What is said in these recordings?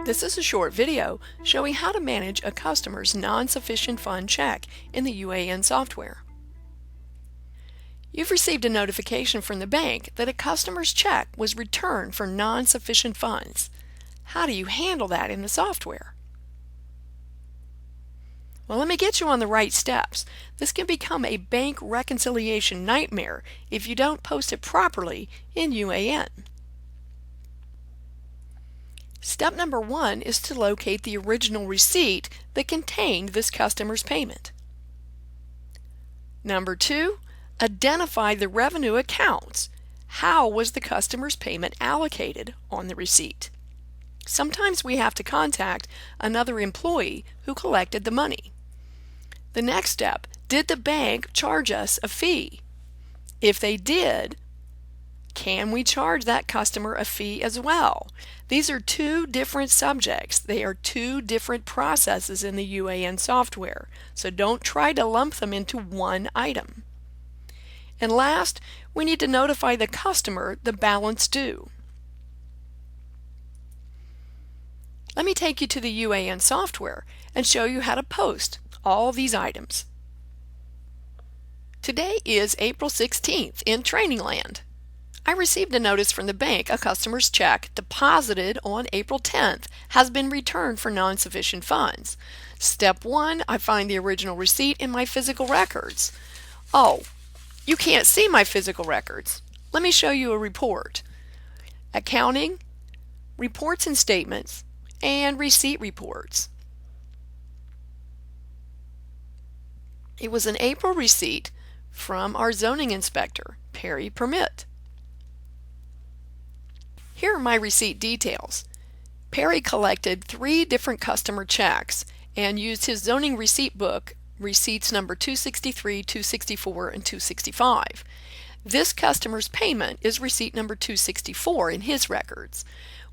This is a short video showing how to manage a customer's non-sufficient fund check in the UAN software. You've received a notification from the bank that a customer's check was returned for non-sufficient funds. How do you handle that in the software? Well, let me get you on the right steps. This can become a bank reconciliation nightmare if you don't post it properly in UAN. Step number 1 is to locate the original receipt that contained this customer's payment. Number 2, identify the revenue accounts. How was the customer's payment allocated on the receipt? Sometimes we have to contact another employee who collected the money. The next step, did the bank charge us a fee? If they did, can we charge that customer a fee as well? These are two different subjects. They are two different processes in the UAN software, so don't try to lump them into one item. And last, we need to notify the customer the balance due. Let me take you to the UAN software and show you how to post all these items. Today is April 16th in Training Land. I received a notice from the bank a customer's check deposited on April 10th has been returned for non-sufficient funds. Step 1, I find the original receipt in my physical records. Oh, you can't see my physical records. Let me show you a report. Accounting, reports and statements, and receipt reports. It was an April receipt from our zoning inspector, Perry Permit. Here are my receipt details. Perry collected 3 different customer checks and used his zoning receipt book, receipts number 263, 264, and 265. This customer's payment is receipt number 264 in his records.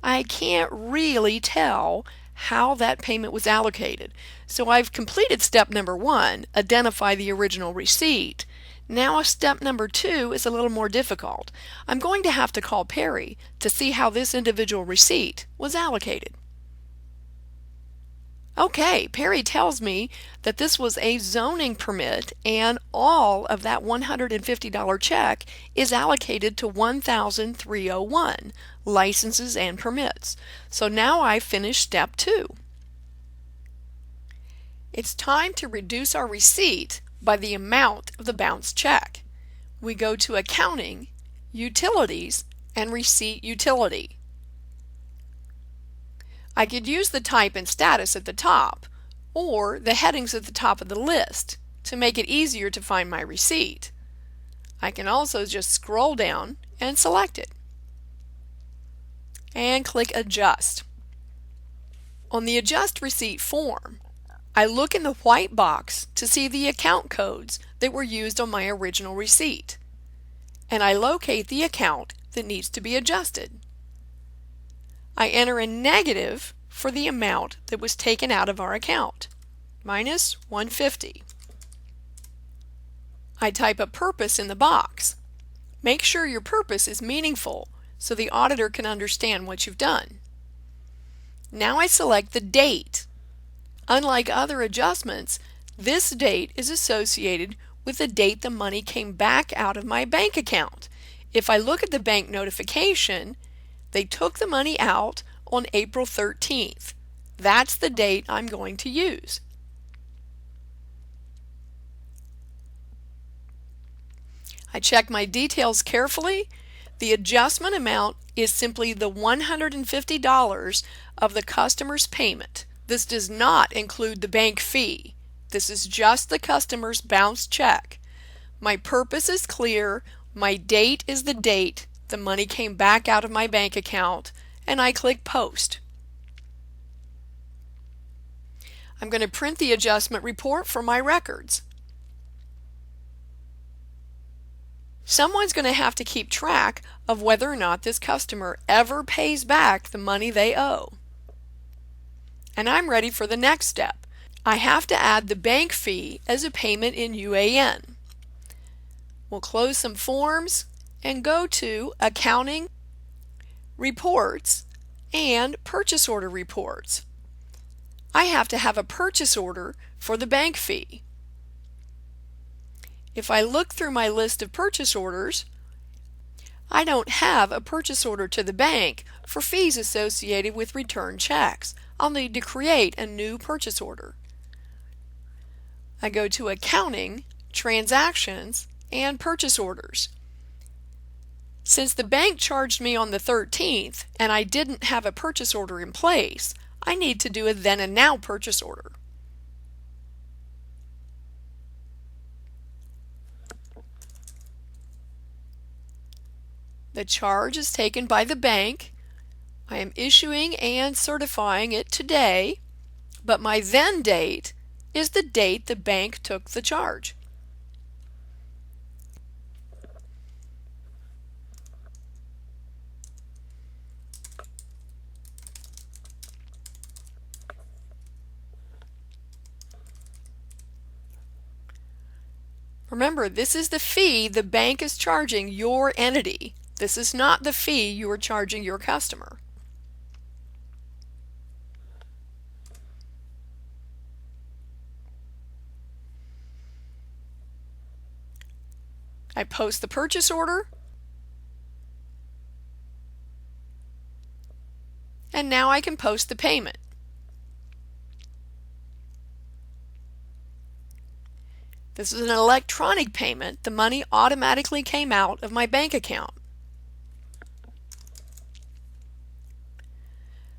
I can't really tell how that payment was allocated, so I've completed step number 1, identify the original receipt. Now step number 2 is a little more difficult. I'm going to have to call Perry to see how this individual receipt was allocated. Okay, Perry tells me that this was a zoning permit and all of that $150 check is allocated to 1,301 licenses and permits. So now I've finished step 2. It's time to reduce our receipt by the amount of the bounced check. We go to Accounting, Utilities, and Receipt Utility. I could use the type and status at the top, or the headings at the top of the list to make it easier to find my receipt. I can also just scroll down and select it. And click Adjust. On the Adjust Receipt form, I look in the white box to see the account codes that were used on my original receipt, and I locate the account that needs to be adjusted. I enter a negative for the amount that was taken out of our account, minus 150. I type a purpose in the box. Make sure your purpose is meaningful so the auditor can understand what you've done. Now I select the date. Unlike other adjustments, this date is associated with the date the money came back out of my bank account. If I look at the bank notification, they took the money out on April 13th. That's the date I'm going to use. I check my details carefully. The adjustment amount is simply the $150 of the customer's payment. This does not include the bank fee. This is just the customer's bounced check. My purpose is clear. My date is the date the money came back out of my bank account, and I click Post. I'm going to print the adjustment report for my records. Someone's going to have to keep track of whether or not this customer ever pays back the money they owe. And I'm ready for the next step. I have to add the bank fee as a payment in UAN. We'll close some forms and go to Accounting, Reports, and purchase order reports. I have to have a purchase order for the bank fee. If I look through my list of purchase orders, I don't have a purchase order to the bank for fees associated with return checks. I'll need to create a new purchase order. I go to Accounting, Transactions, and Purchase Orders. Since the bank charged me on the 13th and I didn't have a purchase order in place, I need to do a then and now purchase order. The charge is taken by the bank. I am issuing and certifying it today, but my then date is the date the bank took the charge. Remember, this is the fee the bank is charging your entity. This is not the fee you are charging your customer. I post the purchase order, and now I can post the payment. This is an electronic payment. The money automatically came out of my bank account.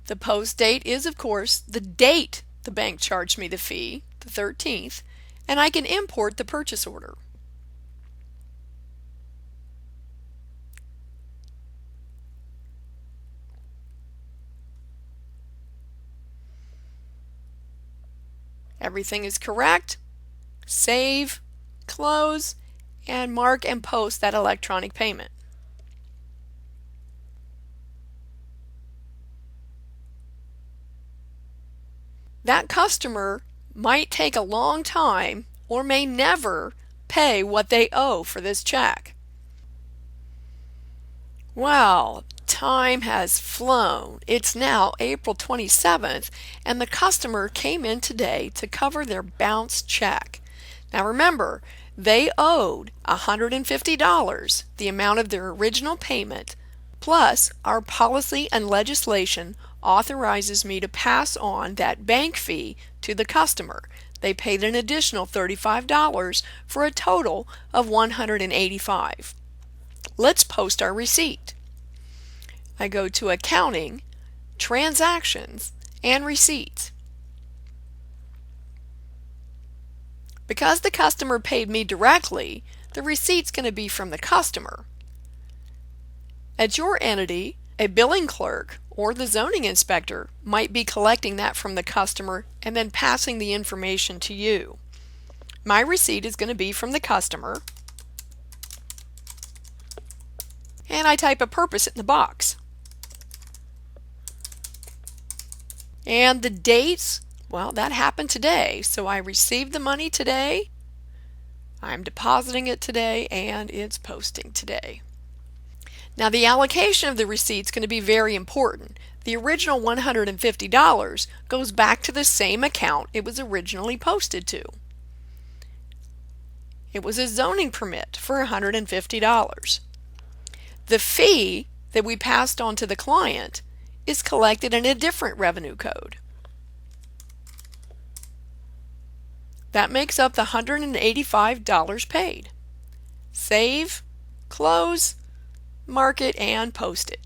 The post date is, of course, the date the bank charged me the fee, the 13th, and I can import the purchase order. Everything is correct. Save, close, and mark and post that electronic payment. That customer might take a long time or may never pay what they owe for this check. Well, time has flown. It's now April 27th, and the customer came in today to cover their bounced check. Now remember, they owed $150, the amount of their original payment, plus our policy and legislation authorizes me to pass on that bank fee to the customer. They paid an additional $35 for a total of $185. Let's post our receipt. I go to Accounting, Transactions, and Receipts. Because the customer paid me directly, the receipt's going to be from the customer. At your entity, a billing clerk or the zoning inspector might be collecting that from the customer and then passing the information to you. My receipt is going to be from the customer, and I type a purpose in the box. And the dates, well, that happened today, so I received the money today, I'm depositing it today, and it's posting today. Now the allocation of the receipt is going to be very important. The original $150 goes back to the same account it was originally posted to. It was a zoning permit for $150. The fee that we passed on to the client is collected in a different revenue code. That makes up the $185 paid. Save, close, mark it, and post it.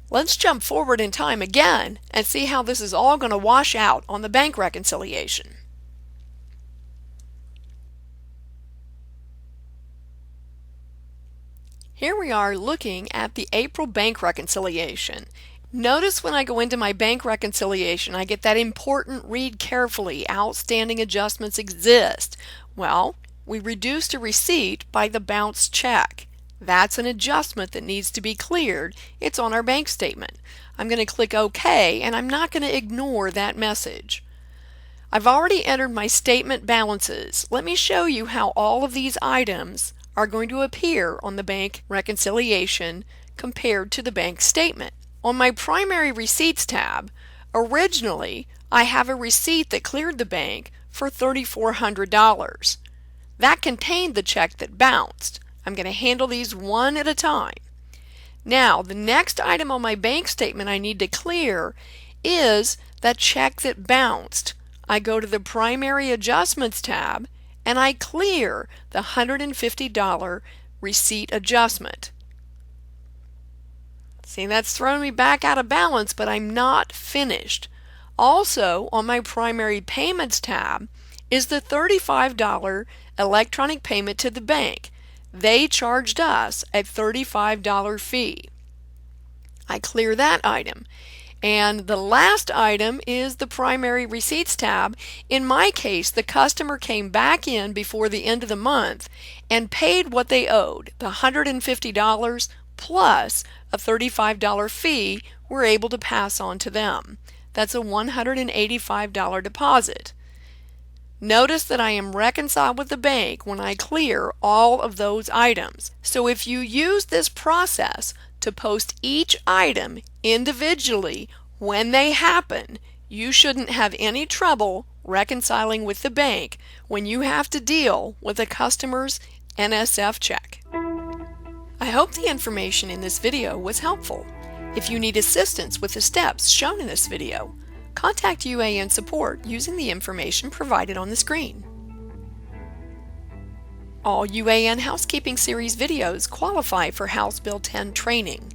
Let's jump forward in time again and see how this is all going to wash out on the bank reconciliation. Here we are looking at the April bank reconciliation. Notice when I go into my bank reconciliation, I get that important read carefully, outstanding adjustments exist. Well, we reduced a receipt by the bounced check. That's an adjustment that needs to be cleared. It's on our bank statement. I'm going to click OK, and I'm not going to ignore that message. I've already entered my statement balances. Let me show you how all of these items are going to appear on the bank reconciliation compared to the bank statement. On my primary receipts tab, originally I have a receipt that cleared the bank for $3,400. That contained the check that bounced. I'm going to handle these one at a time. Now, the next item on my bank statement I need to clear is that check that bounced. I go to the Primary Adjustments tab and I clear the $150 receipt adjustment. See, that's thrown me back out of balance, but I'm not finished. Also, on my Primary Payments tab is the $35 electronic payment to the bank. They charged us a $35 fee. I clear that item. And the last item is the Primary Receipts tab. In my case, the customer came back in before the end of the month and paid what they owed, the $150 plus a $35 fee we're able to pass on to them. That's a $185 deposit. Notice that I am reconciled with the bank when I clear all of those items. So if you use this process to post each item individually when they happen, you shouldn't have any trouble reconciling with the bank when you have to deal with a customer's NSF check. I hope the information in this video was helpful. If you need assistance with the steps shown in this video, contact UAN support using the information provided on the screen. All UAN Housekeeping Series videos qualify for House Bill 10 training.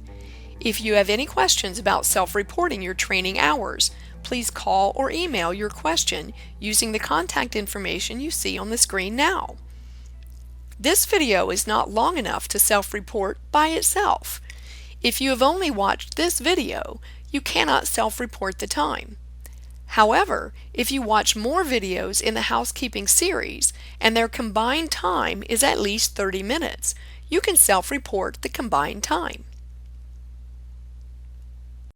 If you have any questions about self-reporting your training hours, please call or email your question using the contact information you see on the screen now. This video is not long enough to self-report by itself. If you have only watched this video, you cannot self-report the time. However, if you watch more videos in the housekeeping series and their combined time is at least 30 minutes, you can self-report the combined time.